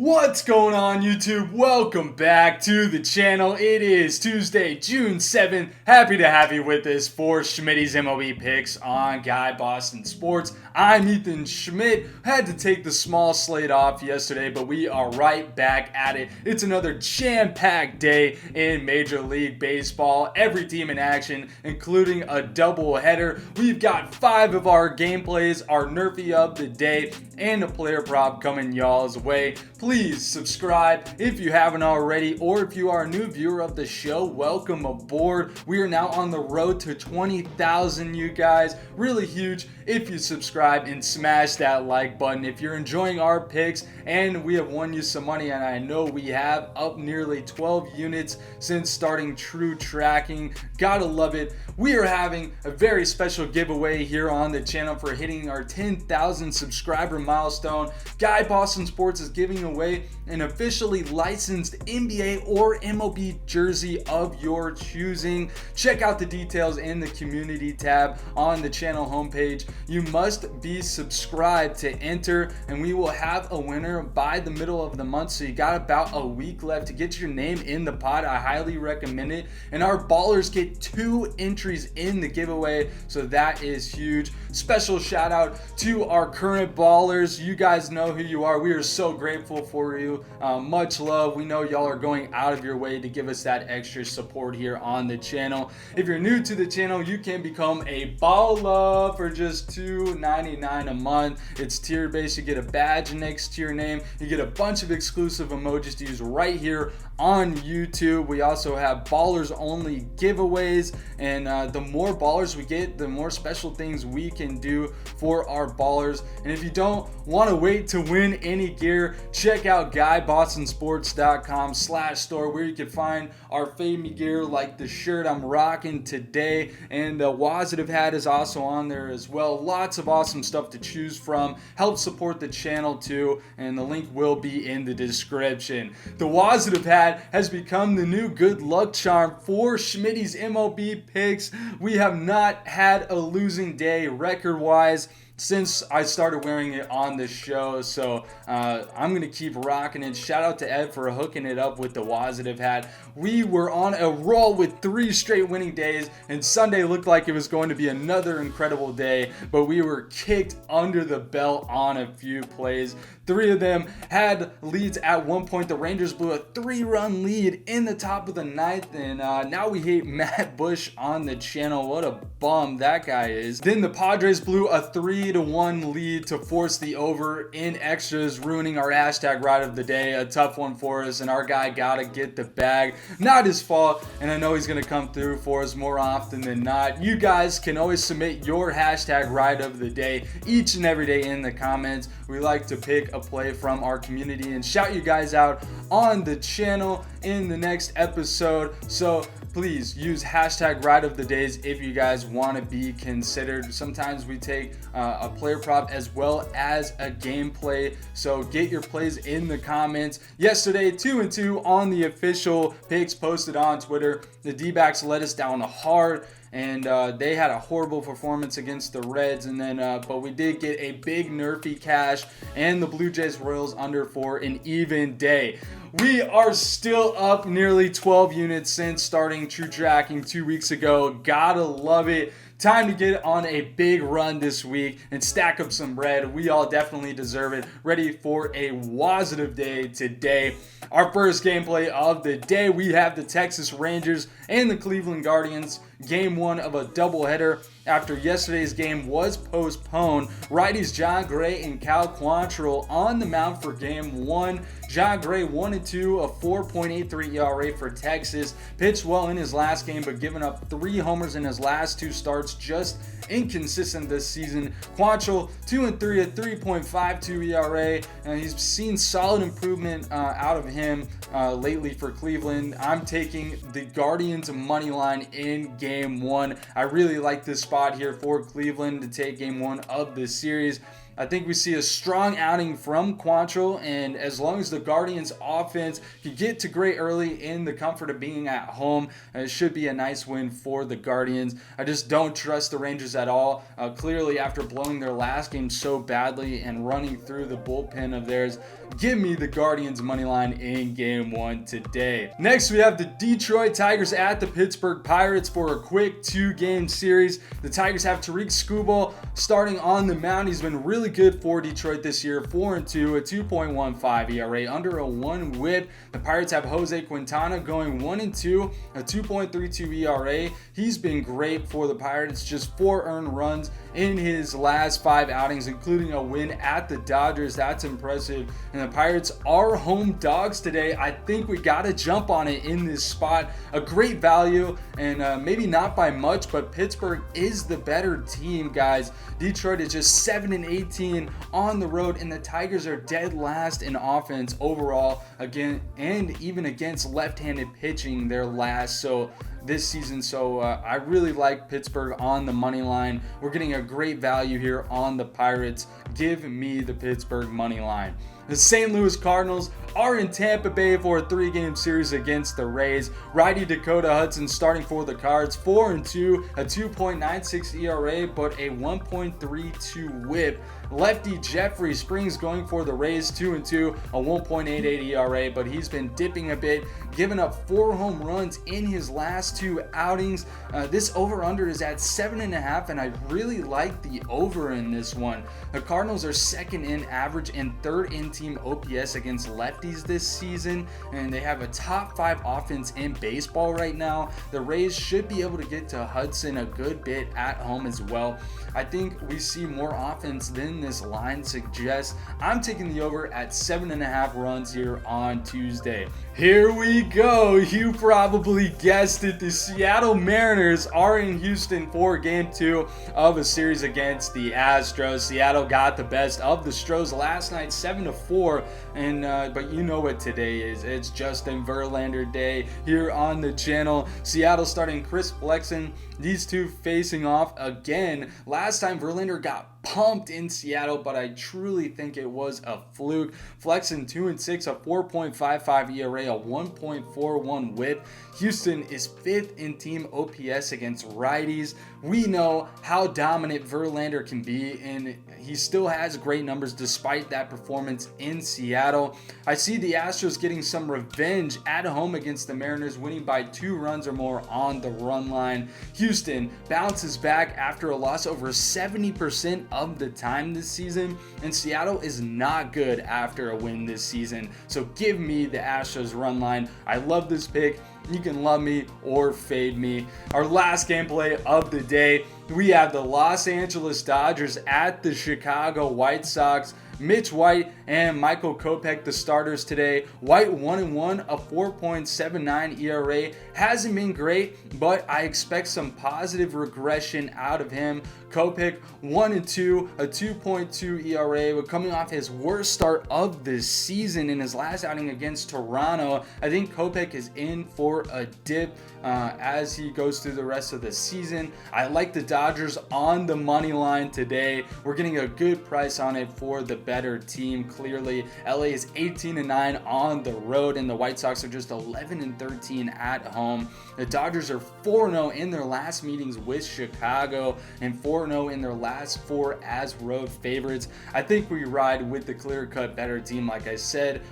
What's going on, YouTube? Welcome back to the channel. It is Tuesday, June 7th. Happy to have you with us for Schmidty's MLB picks on Guy Boston Sports. I'm Ethan Schmidt. Had to take the small slate off yesterday, but we are right back at it. It's another jam-packed day in Major League Baseball. Every team in action, including a doubleheader. We've got 5 of our gameplays, our NRFI of the day, and a player prop coming y'all's way. Please subscribe if you haven't already, or if you are a new viewer of the show, welcome aboard. We are now on the road to 20,000, you guys. Really huge if you subscribe and smash that like button. If you're enjoying our picks and we have won you some money, and I know we have, up nearly 12 units since starting true tracking. Gotta love it. We are having a very special giveaway here on the channel for hitting our 10,000 subscriber milestone. Guy Boston Sports is giving away an officially licensed NBA or MLB jersey of your choosing. Check out the details in the community tab on the channel homepage. You must be subscribed to enter, and we will have a winner by the middle of the month, so you got about a week left to get your name in the pot. I highly recommend it, and our ballers get 2 entries in the giveaway, so that is huge. Special shout out to our current ballers. You guys know who you are. We are so grateful for you. Much love. We know y'all are going out of your way to give us that extra support here on the channel. If you're new to the channel, you can become a baller for just $2.99 a month. It's tier based. You get a badge next to your name. You get a bunch of exclusive emojis to use right here on YouTube. We also have ballers only giveaways, and the more ballers we get, the more special things we can do for our ballers. And if you don't want to wait to win any gear, check out GuyBostonSports.com/store, where you can find our Fade Me gear like the shirt I'm rocking today, and the Wazative hat is also on there as well. Lots of awesome stuff to choose from. Help support the channel too, and the link will be in the description. The Wazative hat has become the new good luck charm for Schmidty's MLB picks. We have not had a losing day record-wise since I started wearing it on the show, so I'm gonna keep rocking it. Shout out to Ed for hooking it up with the Wazative hat. We were on a roll with 3 straight winning days, and Sunday looked like it was going to be another incredible day, but we were kicked under the belt on a few plays. 3 of them had leads at one point. The Rangers blew a 3-run lead in the top of the 9th, and now we hate Matt Bush on the channel. What a bum that guy is. Then the Padres blew a 3-1 lead to force the over in extras, ruining our hashtag ride of the day. A tough one for us, and our guy gotta get the bag. Not his fault, and I know he's gonna come through for us more often than not. You guys can always submit your hashtag ride of the day each and every day in the comments. We like to pick a play from our community and shout you guys out on the channel in the next episode. So please use hashtag ride of the days if you guys want to be considered. Sometimes we take a player prop as well as a gameplay, so get your plays in the comments. Yesterday, 2-2 on the official picks posted on Twitter. The D-backs let us down hard, and they had a horrible performance against the Reds, and then but we did get a big NRFI cash and the Blue Jays Royals under for an even day. We are still up nearly 12 units since starting true tracking 2 weeks ago. Gotta love it. Time to get on a big run this week and stack up some bread. We all definitely deserve it. Ready for a Wazative day today. Our first gameplay of the day, we have the Texas Rangers and the Cleveland Guardians. Game 1 of a doubleheader after yesterday's game was postponed. Righties John Gray and Cal Quantrill on the mound for game 1. John Gray 1-2, a 4.83 ERA for Texas. Pitched well in his last game, but given up 3 homers in his last 2 starts. Just inconsistent this season. Quantrill 2-3, a 3.52 ERA, and he's seen solid improvement out of him lately for Cleveland. I'm taking the Guardians money line in game 1. I really like this spot here for Cleveland to take game 1 of this series. I think we see a strong outing from Quantrill, and as long as the Guardians offense can get to Gray early in the comfort of being at home, it should be a nice win for the Guardians. I just don't trust the Rangers at all. Clearly, after blowing their last game so badly and running through the bullpen of theirs, Give me the Guardians money line in game 1 today. Next, we have the Detroit Tigers at the Pittsburgh Pirates for a quick 2-game series. The Tigers have Tariq Skubal starting on the mound. He's been really good for Detroit this year, 4-2, a 2.15 ERA, under a 1 WHIP. The Pirates have Jose Quintana going 1-2, a 2.32 ERA. He's been great for the Pirates, just 4 earned runs in his last 5 outings, including a win at the Dodgers. That's impressive. And the Pirates are home dogs today. I think we got to jump on it in this spot. A great value, and maybe not by much, but Pittsburgh is the better team, guys. Detroit is just 7-18 on the road, and the Tigers are dead last in offense overall, again, and even against left-handed pitching, they're last. So this season. So I really like Pittsburgh on the money line. We're getting a great value here on the Pirates. Give me the Pittsburgh money line. The St. Louis Cardinals are in Tampa Bay for a 3-game series against the Rays. Righty Dakota Hudson starting for the Cards, 4-2, a 2.96 ERA, but a 1.32 WHIP. Lefty Jeffrey Springs going for the Rays, 2-2, a 1.88 ERA, but he's been dipping a bit, giving up 4 home runs in his last 2 outings. This over-under is at 7.5, and I really like the over in this one. The Cardinals are 2nd in average and 3rd in team OPS against lefties this season, and they have a top 5 offense in baseball right now. The Rays should be able to get to Hudson a good bit at home as well. I think we see more offense than this line suggests. I'm taking the over at 7.5 runs here on Tuesday. Here we go. You probably guessed it. The Seattle Mariners are in Houston for game 2 of a series against the Astros. Seattle got the best of the Stros last night, 7-4. And but you know what today is. It's Justin Verlander day here on the channel. Seattle starting Chris Flexen. These two facing off again. Last time Verlander got pumped in Seattle, but I truly think it was a fluke. Flexen 2-6, a 4.55 ERA, a 1.41 WHIP. Houston is 5th in team OPS against righties. We know how dominant Verlander can be, and he still has great numbers despite that performance in Seattle. I see the Astros getting some revenge at home against the Mariners, winning by 2 runs or more on the run line. Houston bounces back after a loss over 70% of the time this season, and Seattle is not good after a win this season. So give me the Astros run line. I love this pick. You can love me or fade me. Our last gameplay of the day, we have the Los Angeles Dodgers at the Chicago White Sox. Mitch White and Michael Kopech, the starters today. White 1-1, a 4.79 ERA. Hasn't been great, but I expect some positive regression out of him. Kopech 1-2, a 2.2 ERA, but coming off his worst start of the season in his last outing against Toronto. I think Kopech is in for a dip as he goes through the rest of the season. I like the Dodgers on the money line today. We're getting a good price on it for the better team, clearly. LA is 18-9 on the road, and the White Sox are just 11-13 at home. The Dodgers are 4-0 in their last meetings with Chicago and 4-0 in their last 4 as road favorites. I think we ride with the clear-cut better team. Like I said,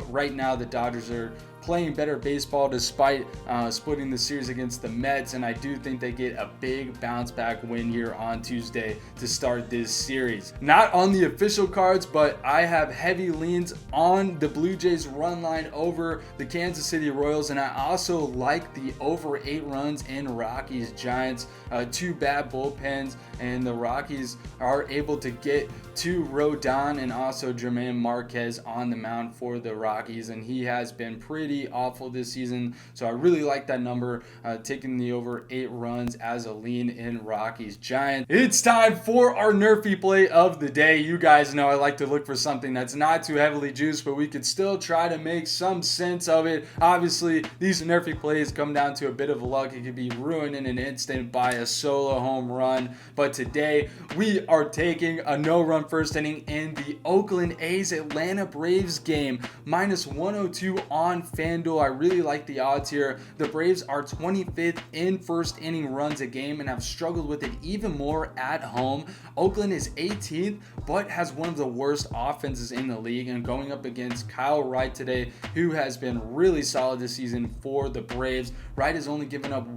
right now the Dodgers are playing better baseball despite splitting the series against the Mets, and I do think they get a big bounce back win here on Tuesday to start this series. Not on the official cards, but I have heavy leans on the Blue Jays run line over the Kansas City Royals, and I also like the over 8 runs in Rockies Giants. 2 bad bullpens, and the Rockies are able to get to Rodon and also Jermaine Marquez on the mound for the Rockies, and he has been pretty awful this season. So I really like that number, taking the over 8 runs as a lean in Rockies Giants. It's time for our nerfy play of the day. You guys know I like to look for something that's not too heavily juiced, but we could still try to make some sense of it. Obviously, these nerfy plays come down to a bit of luck. It could be ruined in an instant by a solo home run, but today we are taking a no-run first inning in the Oakland A's Atlanta Braves game, minus 102 on FanDuel. I really like the odds here. The Braves are 25th in first inning runs a game and have struggled with with it even more at home. Oakland is 18th, but has one of the worst offenses in the league, and going up against Kyle Wright today, who has been really solid this season for the Braves. Wright has only given up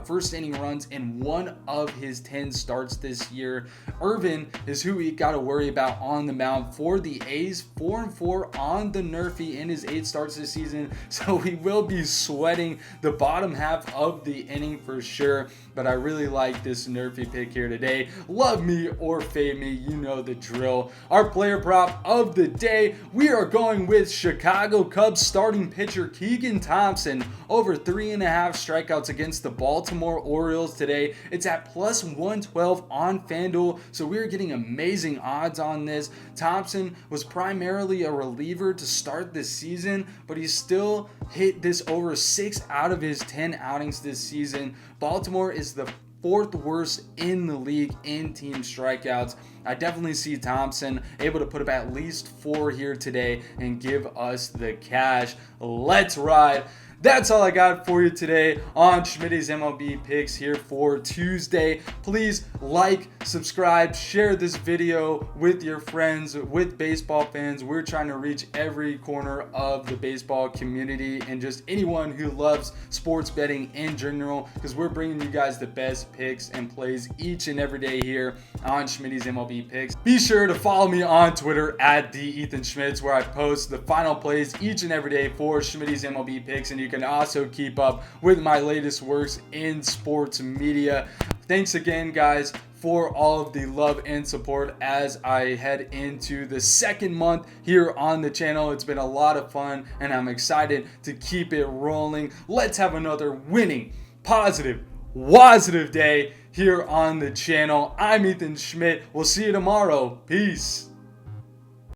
first inning runs in 1 of his 10 starts this year. Irvin is who we got to worry about on the mound for the A's, 4-4 on the NRFI in his 8 starts this season, so he will be sweating the bottom half of the inning for sure. But I really like this NRFI pick here today. Love me or fade me, you know the drill. Our player prop of the day, we are going with Chicago Cubs starting pitcher Keegan Thompson over 3.5 strikeouts against the Baltimore Orioles today. It's at plus 112 on FanDuel, so we're getting amazing odds on this. Thompson was primarily a reliever to start this season, but he still hit this over 6 out of his 10 outings this season. Baltimore is the 4th worst in the league in team strikeouts. I definitely see Thompson able to put up at least 4 here today and give us the cash. Let's ride. That's all I got for you today on Schmidty's MLB picks here for Tuesday. Please like, subscribe, share this video with your friends, with baseball fans. We're trying to reach every corner of the baseball community and just anyone who loves sports betting in general, because we're bringing you guys the best picks and plays each and every day here on Schmidty's MLB picks. Be sure to follow me on Twitter at @TheEthanSchmitz, where I post the final plays each and every day for Schmidty's MLB picks, and you can also keep up with my latest works in sports media. Thanks again, guys, for all of the love and support as I head into the 2nd month here on the channel. It's been a lot of fun, and I'm excited to keep it rolling. Let's have another winning, positive, positive day here on the channel. I'm Ethan Schmidt. We'll see you tomorrow. Peace.